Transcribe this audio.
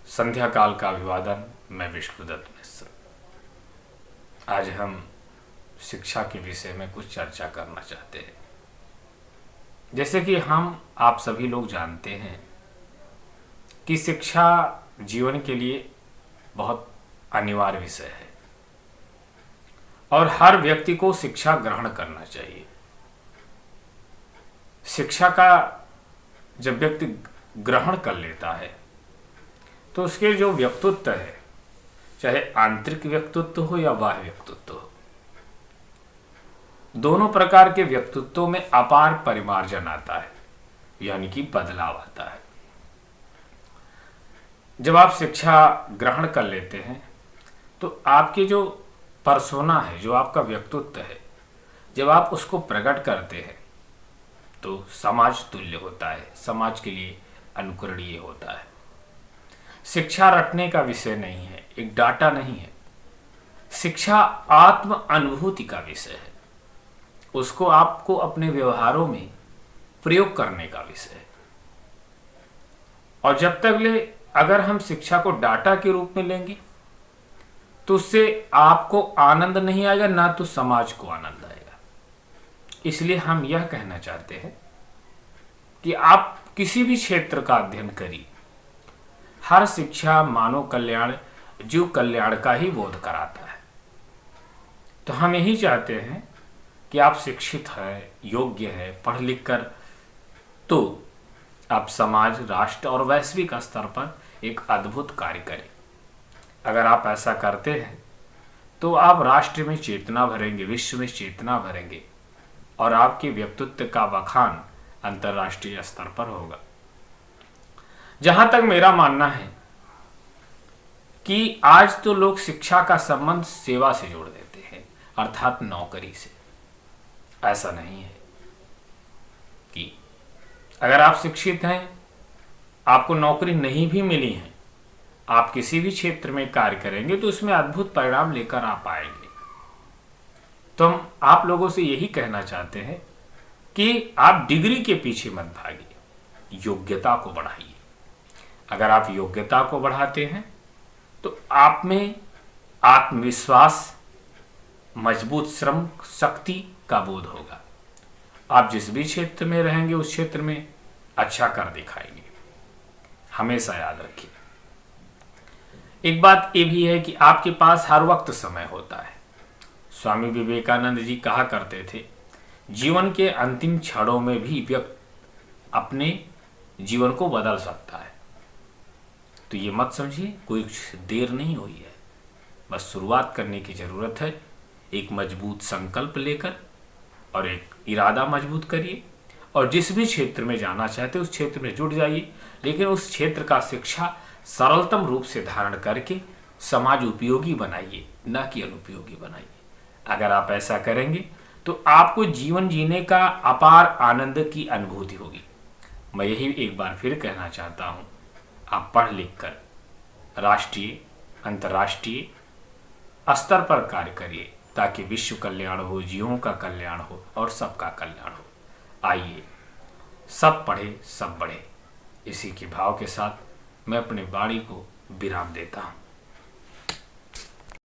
संध्या काल का अभिवादन। मैं विष्णुदत्त मिश्र। आज हम शिक्षा के विषय में कुछ चर्चा करना चाहते हैं। जैसे कि आप सभी लोग जानते हैं कि शिक्षा जीवन के लिए बहुत अनिवार्य विषय है और हर व्यक्ति को शिक्षा ग्रहण करना चाहिए। शिक्षा का जब व्यक्ति ग्रहण कर लेता है तो उसके जो व्यक्तित्व है, चाहे आंतरिक व्यक्तित्व हो या बाह्य व्यक्तित्व हो, दोनों प्रकार के व्यक्तित्वों में अपार परिमार्जन आता है, यानी कि बदलाव आता है। जब आप शिक्षा ग्रहण कर लेते हैं तो आपकी जो पर्सोना है, जो आपका व्यक्तित्व है, जब आप उसको प्रकट करते हैं तो समाज तुल्य होता है, समाज के लिए अनुकरणीय होता है। शिक्षा रटने का विषय नहीं है, एक डाटा नहीं है। शिक्षा आत्म अनुभूति का विषय है, उसको आपको अपने व्यवहारों में प्रयोग करने का विषय है। और जब तक अगर हम शिक्षा को डाटा के रूप में लेंगे तो उससे आपको आनंद नहीं आएगा, ना तो समाज को आनंद आएगा। इसलिए हम यह कहना चाहते हैं कि आप किसी भी क्षेत्र का अध्ययन करिए, हर शिक्षा मानव कल्याण, जीव कल्याण का ही बोध कराता है। तो हम यही चाहते हैं कि आप शिक्षित हैं, योग्य हैं, पढ़ लिख कर तो आप समाज, राष्ट्र और वैश्विक स्तर पर एक अद्भुत कार्य करें। अगर आप ऐसा करते हैं तो आप राष्ट्र में चेतना भरेंगे, विश्व में चेतना भरेंगे और आपके व्यक्तित्व का बखान अंतर्राष्ट्रीय स्तर पर होगा। जहां तक मेरा मानना है कि आज तो लोग शिक्षा का संबंध सेवा से जोड़ देते हैं, अर्थात नौकरी से। ऐसा नहीं है कि अगर आप शिक्षित हैं, आपको नौकरी नहीं भी मिली है, आप किसी भी क्षेत्र में कार्य करेंगे तो उसमें अद्भुत परिणाम लेकर आप आएंगे। तो हम आप लोगों से यही कहना चाहते हैं कि आप डिग्री के पीछे मत भागिए, योग्यता को बढ़ाइए। अगर आप योग्यता को बढ़ाते हैं तो आप में आत्मविश्वास, मजबूत श्रम शक्ति का बोध होगा। आप जिस भी क्षेत्र में रहेंगे उस क्षेत्र में अच्छा कर दिखाएंगे। हमेशा याद रखिए। एक बात ये भी है कि आपके पास हर वक्त समय होता है। स्वामी विवेकानंद जी कहा करते थे, जीवन के अंतिम क्षणों में भी व्यक्ति अपने जीवन को बदल सकता है। तो ये मत समझिए कोई देर नहीं हुई है, बस शुरुआत करने की जरूरत है। एक मजबूत संकल्प लेकर और एक इरादा मजबूत करिए और जिस भी क्षेत्र में जाना चाहते उस क्षेत्र में जुट जाइए, लेकिन उस क्षेत्र का शिक्षा सरलतम रूप से धारण करके समाज उपयोगी बनाइए, न कि अनुपयोगी बनाइए। अगर आप ऐसा करेंगे तो आपको जीवन जीने का अपार आनंद की अनुभूति होगी। मैं यही एक बार फिर कहना चाहता हूँ, आप पढ़ लिख कर राष्ट्रीय, अंतर्राष्ट्रीय स्तर पर कार्य करिए ताकि विश्व कल्याण हो, जीवों का कल्याण हो और सबका कल्याण हो। आइए सब पढ़े, सब बढ़े। इसी के भाव के साथ मैं अपने वाणी को विराम देता हूँ।